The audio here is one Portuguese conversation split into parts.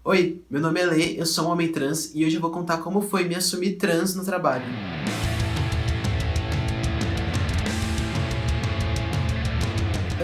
Oi, meu nome é Lê, eu sou um homem trans e hoje eu vou contar como foi me assumir trans no trabalho.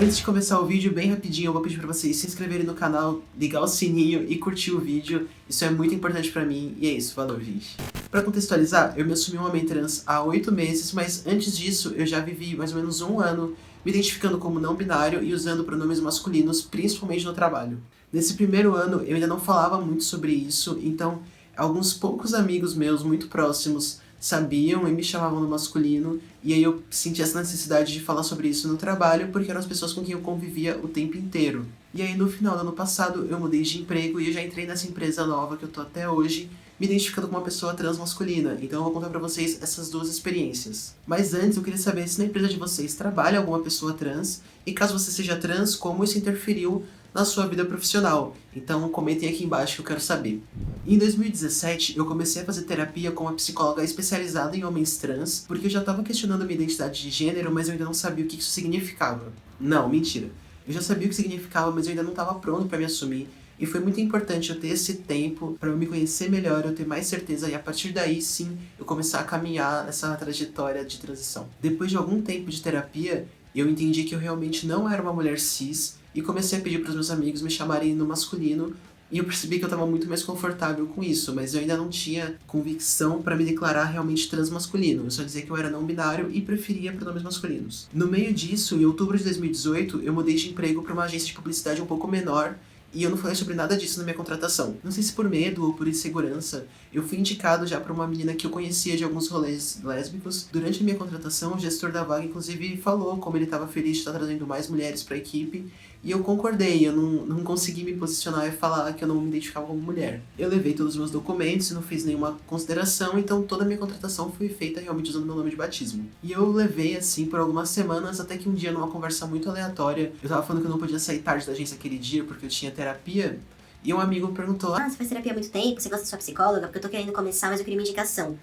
Antes de começar o vídeo, bem rapidinho, eu vou pedir pra vocês se inscreverem no canal, ligar o sininho e curtir o vídeo. Isso é muito importante pra mim e é isso, valeu, gente. Pra contextualizar, eu me assumi um homem trans há 8 meses, mas antes disso eu já vivi mais ou menos 1 ano me identificando como não binário e usando pronomes masculinos, principalmente no trabalho. Nesse primeiro ano eu ainda não falava muito sobre isso, então alguns poucos amigos meus muito próximos sabiam e me chamavam no masculino, e aí eu senti essa necessidade de falar sobre isso no trabalho, porque eram as pessoas com quem eu convivia o tempo inteiro. E aí no final do ano passado eu mudei de emprego e eu já entrei nessa empresa nova que eu tô até hoje, me identificando como uma pessoa trans masculina. Então eu vou contar pra vocês essas duas experiências. Mas antes eu queria saber se na empresa de vocês trabalha alguma pessoa trans, e caso você seja trans, como isso interferiu na sua vida profissional. Então comentem aqui embaixo que eu quero saber. Em 2017, eu comecei a fazer terapia com uma psicóloga especializada em homens trans, porque eu já estava questionando minha identidade de gênero, mas eu ainda não sabia o que isso significava. Não, mentira. Eu já sabia o que significava, mas eu ainda não estava pronto para me assumir. E foi muito importante eu ter esse tempo para eu me conhecer melhor, eu ter mais certeza e a partir daí sim eu começar a caminhar nessa trajetória de transição. Depois de algum tempo de terapia, eu entendi que eu realmente não era uma mulher cis e comecei a pedir para os meus amigos me chamarem no masculino. E eu percebi que eu estava muito mais confortável com isso, mas eu ainda não tinha convicção para me declarar realmente transmasculino. Eu só dizia que eu era não binário e preferia pronomes masculinos. No meio disso, em outubro de 2018, eu mudei de emprego para uma agência de publicidade um pouco menor, e eu não falei sobre nada disso na minha contratação. Não sei se por medo ou por insegurança, eu fui indicado já para uma menina que eu conhecia de alguns rolês lésbicos. Durante a minha contratação, o gestor da vaga, inclusive, falou como ele estava feliz de estar trazendo mais mulheres para a equipe, e eu concordei, eu não consegui me posicionar e falar que eu não me identificava como mulher. Eu levei todos os meus documentos e não fiz nenhuma consideração, então toda a minha contratação foi feita realmente usando meu nome de batismo. E eu levei assim por algumas semanas, até que um dia, numa conversa muito aleatória, eu tava falando que eu não podia sair tarde da agência aquele dia porque eu tinha terapia, e um amigo perguntou: você faz terapia há muito tempo? Você gosta da sua psicóloga? Porque eu tô querendo começar, mas eu queria uma indicação.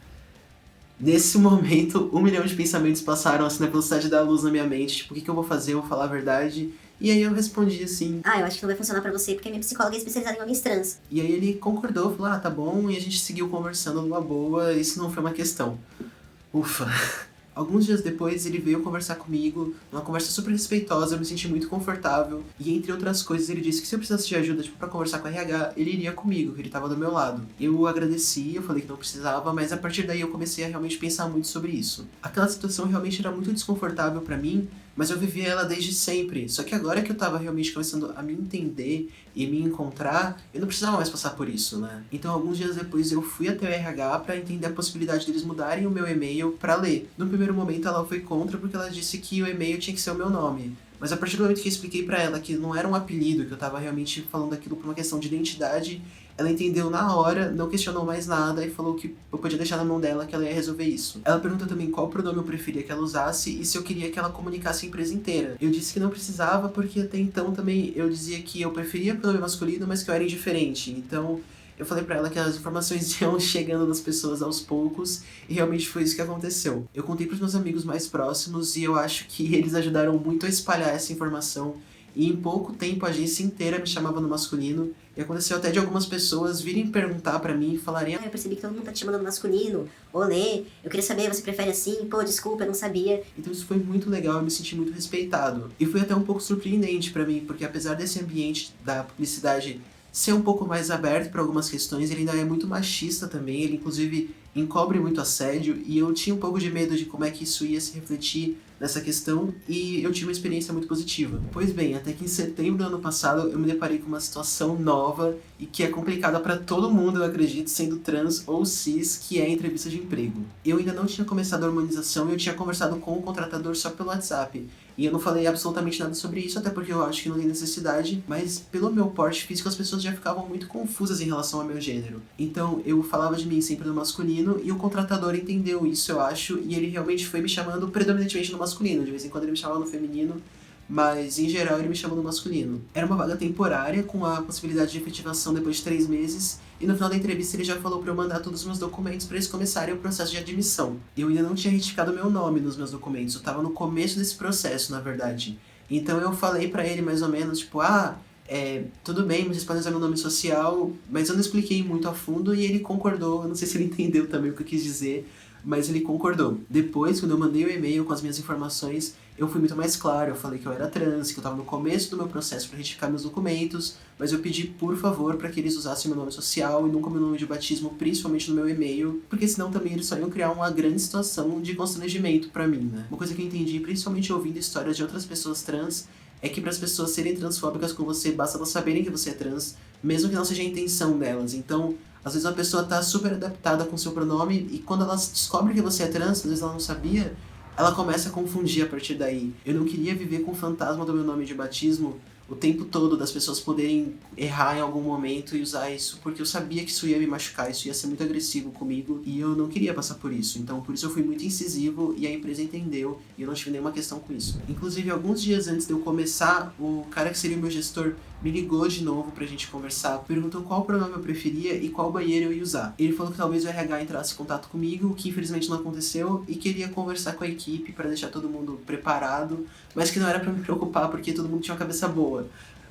Nesse momento, 1 milhão de pensamentos passaram assim na velocidade da luz na minha mente, tipo, o que eu vou fazer? Eu vou falar a verdade? E aí eu respondi assim. Eu acho que não vai funcionar pra você, porque minha psicóloga é especializada em homens trans. E aí ele concordou, falou, tá bom, e a gente seguiu conversando numa boa, isso não foi uma questão. Ufa. Alguns dias depois, ele veio conversar comigo, numa conversa super respeitosa, eu me senti muito confortável, e entre outras coisas, ele disse que se eu precisasse de ajuda, tipo, pra conversar com a RH, ele iria comigo, que ele tava do meu lado. Eu agradeci, eu falei que não precisava, mas a partir daí eu comecei a realmente pensar muito sobre isso. Aquela situação realmente era muito desconfortável pra mim, mas eu vivia ela desde sempre. Só que agora que eu tava realmente começando a me entender e me encontrar, eu não precisava mais passar por isso, né? Então, alguns dias depois, eu fui até o RH pra entender a possibilidade deles mudarem o meu e-mail pra Lê. No primeiro momento, ela foi contra porque ela disse que o e-mail tinha que ser o meu nome. Mas a partir do momento que eu expliquei pra ela que não era um apelido, que eu tava realmente falando aquilo por uma questão de identidade, ela entendeu na hora, não questionou mais nada e falou que eu podia deixar na mão dela que ela ia resolver isso. Ela perguntou também qual pronome eu preferia que ela usasse e se eu queria que ela comunicasse a empresa inteira. Eu disse que não precisava porque até então também eu dizia que eu preferia pronome masculino, mas que eu era indiferente. Então eu falei pra ela que as informações iam chegando nas pessoas aos poucos e realmente foi isso que aconteceu. Eu contei pros meus amigos mais próximos e eu acho que eles ajudaram muito a espalhar essa informação. E em pouco tempo a agência inteira me chamava no masculino. E aconteceu até de algumas pessoas virem perguntar pra mim e falarem: Eu percebi que todo mundo tá te chamando no masculino. Olê, eu queria saber, você prefere assim? Pô, desculpa, eu não sabia. Então isso foi muito legal, eu me senti muito respeitado. E foi até um pouco surpreendente pra mim, porque apesar desse ambiente da publicidade ser um pouco mais aberto para algumas questões, ele ainda é muito machista também, ele inclusive encobre muito assédio, e eu tinha um pouco de medo de como é que isso ia se refletir nessa questão, e eu tive uma experiência muito positiva. Pois bem, até que em setembro do ano passado eu me deparei com uma situação nova e que é complicada para todo mundo, eu acredito, sendo trans ou cis, que é a entrevista de emprego. Eu ainda não tinha começado a hormonização e eu tinha conversado com o contratador só pelo WhatsApp. E eu não falei absolutamente nada sobre isso, até porque eu acho que não tem necessidade, mas pelo meu porte físico as pessoas já ficavam muito confusas em relação ao meu gênero. Então eu falava de mim sempre no masculino e o contratador entendeu isso, eu acho, e ele realmente foi me chamando predominantemente no masculino. De vez em quando ele me chamava no feminino, mas em geral ele me chamou no masculino. Era uma vaga temporária, com a possibilidade de efetivação depois de 3 meses, e no final da entrevista ele já falou pra eu mandar todos os meus documentos pra eles começarem o processo de admissão. Eu ainda não tinha retificado meu nome nos meus documentos, eu tava no começo desse processo, na verdade. Então eu falei pra ele mais ou menos, tipo, tudo bem, vocês podem usar meu nome social, mas eu não expliquei muito a fundo e ele concordou. Eu não sei se ele entendeu também o que eu quis dizer, mas ele concordou. Depois, quando eu mandei o e-mail com as minhas informações, eu fui muito mais claro. Eu falei que eu era trans, que eu estava no começo do meu processo para retificar meus documentos, mas eu pedi, por favor, para que eles usassem meu nome social e nunca meu nome de batismo, principalmente no meu e-mail, porque senão também eles só iam criar uma grande situação de constrangimento para mim, né? Uma coisa que eu entendi, principalmente ouvindo histórias de outras pessoas trans, é que para as pessoas serem transfóbicas com você, basta elas saberem que você é trans, mesmo que não seja a intenção delas. Então, às vezes a pessoa tá super adaptada com o seu pronome e quando ela descobre que você é trans, às vezes ela não sabia, ela começa a confundir a partir daí. Eu não queria viver com o fantasma do meu nome de batismo o tempo todo, das pessoas poderem errar em algum momento e usar isso, porque eu sabia que isso ia me machucar, isso ia ser muito agressivo comigo e eu não queria passar por isso. Então, por isso eu fui muito incisivo e a empresa entendeu e eu não tive nenhuma questão com isso. Inclusive, alguns dias antes de eu começar, o cara que seria o meu gestor me ligou de novo pra gente conversar, perguntou qual pronome eu preferia e qual banheiro eu ia usar. Ele falou que talvez o RH entrasse em contato comigo, o que infelizmente não aconteceu, e queria conversar com a equipe para deixar todo mundo preparado, mas que não era pra me preocupar porque todo mundo tinha uma cabeça boa.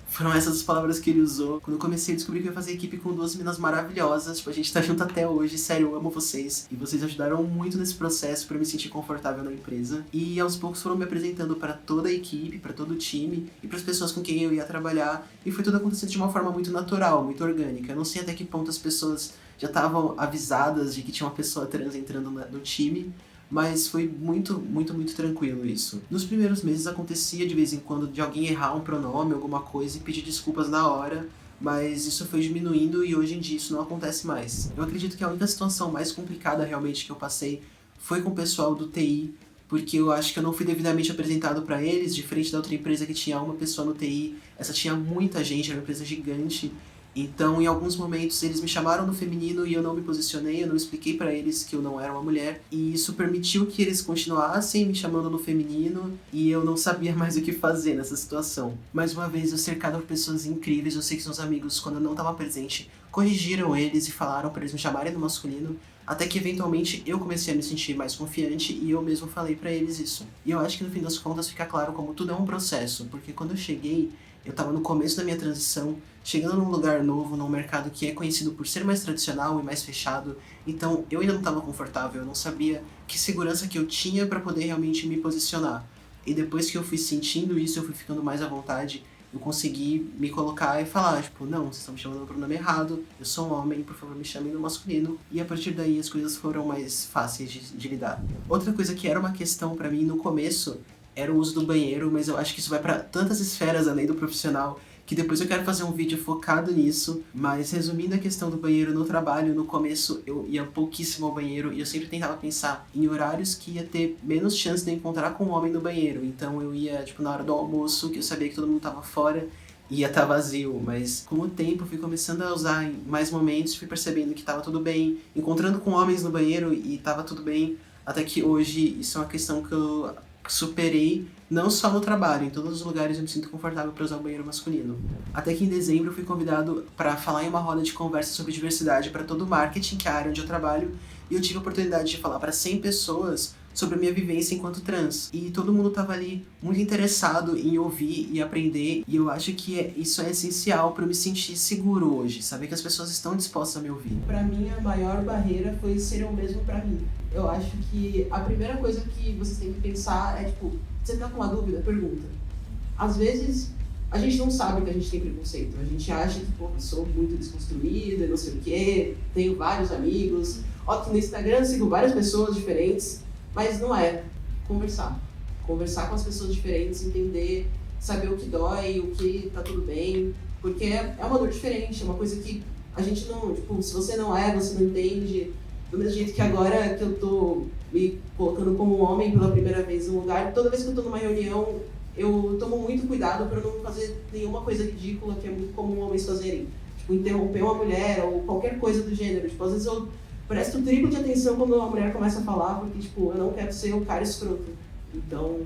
Foram essas as palavras que ele usou. Quando eu comecei, eu descobri que eu ia fazer equipe com duas meninas maravilhosas. Tipo, a gente tá junto até hoje. Sério, eu amo vocês. E vocês ajudaram muito nesse processo pra eu me sentir confortável na empresa. E aos poucos foram me apresentando pra toda a equipe, pra todo o time e pras pessoas com quem eu ia trabalhar. E foi tudo acontecendo de uma forma muito natural, muito orgânica. Eu não sei até que ponto as pessoas já estavam avisadas de que tinha uma pessoa trans entrando no time. Mas foi muito, muito, muito tranquilo isso. Nos primeiros meses acontecia de vez em quando de alguém errar um pronome, alguma coisa, e pedir desculpas na hora, mas isso foi diminuindo e hoje em dia isso não acontece mais. Eu acredito que a única situação mais complicada realmente que eu passei foi com o pessoal do TI, porque eu acho que eu não fui devidamente apresentado para eles, diferente da outra empresa que tinha uma pessoa no TI, essa tinha muita gente, era uma empresa gigante. Então, em alguns momentos, eles me chamaram no feminino e eu não me posicionei, eu não expliquei pra eles que eu não era uma mulher. E isso permitiu que eles continuassem me chamando no feminino e eu não sabia mais o que fazer nessa situação. Mais uma vez, eu cercado por pessoas incríveis, eu sei que seus amigos, quando eu não estava presente, corrigiram eles e falaram pra eles me chamarem no masculino. Até que, eventualmente, eu comecei a me sentir mais confiante e eu mesmo falei pra eles isso. E eu acho que, no fim das contas, fica claro como tudo é um processo, porque quando eu cheguei, eu tava no começo da minha transição, chegando num lugar novo, num mercado que é conhecido por ser mais tradicional e mais fechado, então eu ainda não estava confortável, eu não sabia que segurança que eu tinha para poder realmente me posicionar. E depois que eu fui sentindo isso, eu fui ficando mais à vontade, eu consegui me colocar e falar, tipo, não, vocês estão me chamando pelo nome errado, eu sou um homem, por favor me chamem no masculino. E a partir daí as coisas foram mais fáceis de lidar. Outra coisa que era uma questão para mim no começo era o uso do banheiro, mas eu acho que isso vai para tantas esferas além do profissional, que depois eu quero fazer um vídeo focado nisso. Mas resumindo a questão do banheiro no trabalho, no começo eu ia pouquíssimo ao banheiro e eu sempre tentava pensar em horários que ia ter menos chance de eu encontrar com um homem no banheiro. Então eu ia, tipo, na hora do almoço, que eu sabia que todo mundo tava fora, ia estar vazio, mas com o tempo eu fui começando a usar em mais momentos, fui percebendo que tava tudo bem, encontrando com homens no banheiro e tava tudo bem, até que hoje isso é uma questão que eu superei, não só no trabalho, em todos os lugares eu me sinto confortável para usar o banheiro masculino. Até que em dezembro eu fui convidado para falar em uma roda de conversa sobre diversidade para todo o marketing, que é a área onde eu trabalho, e eu tive a oportunidade de falar para 100 pessoas sobre a minha vivência enquanto trans. E todo mundo tava ali muito interessado em ouvir e aprender, e eu acho que isso é essencial para eu me sentir seguro hoje, saber que as pessoas estão dispostas a me ouvir. Para mim, a maior barreira foi ser eu mesmo para mim. Eu acho que a primeira coisa que vocês têm que pensar é, tipo, você tá com uma dúvida? Pergunta. Às vezes, a gente não sabe que a gente tem preconceito. A gente acha que, pô, eu sou muito desconstruída, não sei o quê, tenho vários amigos, ó, que no Instagram sigo várias pessoas diferentes, mas não é. Conversar. Conversar com as pessoas diferentes, entender, saber o que dói, o que tá tudo bem, porque é uma dor diferente, é uma coisa que a gente não, tipo, se você não é, você não entende. Do mesmo jeito que agora que eu tô me colocando como um homem pela primeira vez no lugar, toda vez que eu tô numa reunião, eu tomo muito cuidado para não fazer nenhuma coisa ridícula que é muito comum homens fazerem. Tipo, interromper uma mulher ou qualquer coisa do gênero. Tipo, às vezes eu presto o triplo de atenção quando uma mulher começa a falar, porque, tipo, eu não quero ser o cara escroto. Então,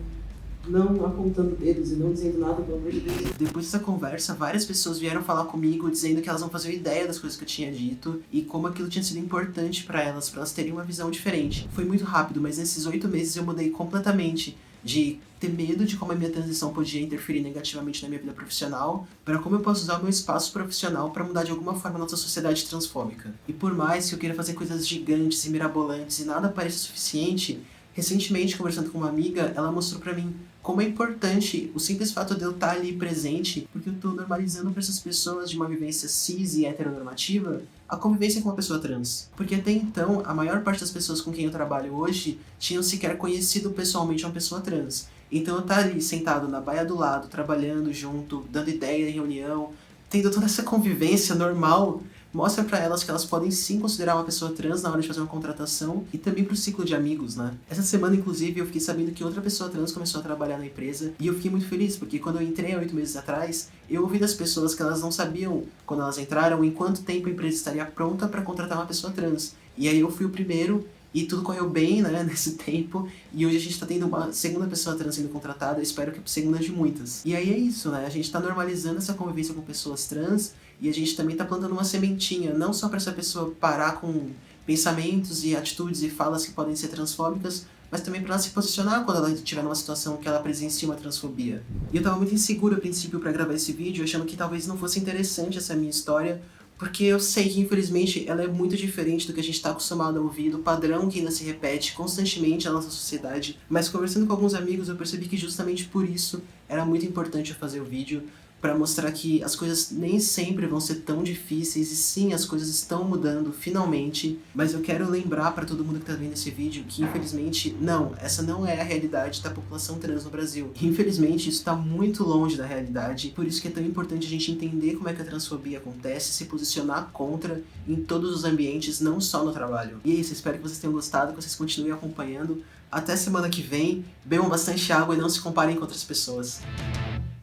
não apontando dedos e não dizendo nada, pelo amor de Deus. Depois dessa conversa, várias pessoas vieram falar comigo dizendo que elas não faziam ideia das coisas que eu tinha dito e como aquilo tinha sido importante pra elas terem uma visão diferente. Foi muito rápido, mas nesses 8 meses eu mudei completamente de ter medo de como a minha transição podia interferir negativamente na minha vida profissional, para como eu posso usar o meu espaço profissional para mudar de alguma forma a nossa sociedade transfóbica. E por mais que eu queira fazer coisas gigantes e mirabolantes e nada pareça suficiente, recentemente, conversando com uma amiga, ela mostrou pra mim como é importante o simples fato de eu estar ali presente, porque eu tô normalizando para essas pessoas de uma vivência cis e heteronormativa a convivência com uma pessoa trans. Porque até então, a maior parte das pessoas com quem eu trabalho hoje tinham sequer conhecido pessoalmente uma pessoa trans. Então eu estar ali sentado na baia do lado, trabalhando junto, dando ideia em reunião, tendo toda essa convivência normal, mostra pra elas que elas podem sim considerar uma pessoa trans na hora de fazer uma contratação e também pro ciclo de amigos, né? Essa semana, inclusive, eu fiquei sabendo que outra pessoa trans começou a trabalhar na empresa e eu fiquei muito feliz, porque quando eu entrei há 8 meses atrás, eu ouvi das pessoas que elas não sabiam, quando elas entraram, em quanto tempo a empresa estaria pronta para contratar uma pessoa trans. E aí eu fui o primeiro e tudo correu bem, né, nesse tempo. E hoje a gente tá tendo uma segunda pessoa trans sendo contratada, eu espero que a segunda de muitas. E aí é isso, né, a gente tá normalizando essa convivência com pessoas trans e a gente também tá plantando uma sementinha, não só para essa pessoa parar com pensamentos e atitudes e falas que podem ser transfóbicas, mas também para ela se posicionar quando ela estiver numa situação que ela presencia uma transfobia. E eu tava muito inseguro a princípio para gravar esse vídeo, achando que talvez não fosse interessante essa minha história, porque eu sei que, infelizmente, ela é muito diferente do que a gente está acostumado a ouvir, do padrão que ainda se repete constantemente na nossa sociedade. Mas conversando com alguns amigos, eu percebi que justamente por isso era muito importante eu fazer o vídeo, para mostrar que as coisas nem sempre vão ser tão difíceis, e sim, as coisas estão mudando, finalmente. Mas eu quero lembrar para todo mundo que tá vendo esse vídeo que, infelizmente, não, essa não é a realidade da população trans no Brasil. Infelizmente, isso tá muito longe da realidade, por isso que é tão importante a gente entender como é que a transfobia acontece, se posicionar contra em todos os ambientes, não só no trabalho. E é isso, espero que vocês tenham gostado, que vocês continuem acompanhando. Até semana que vem, bebam bastante água e não se comparem com outras pessoas.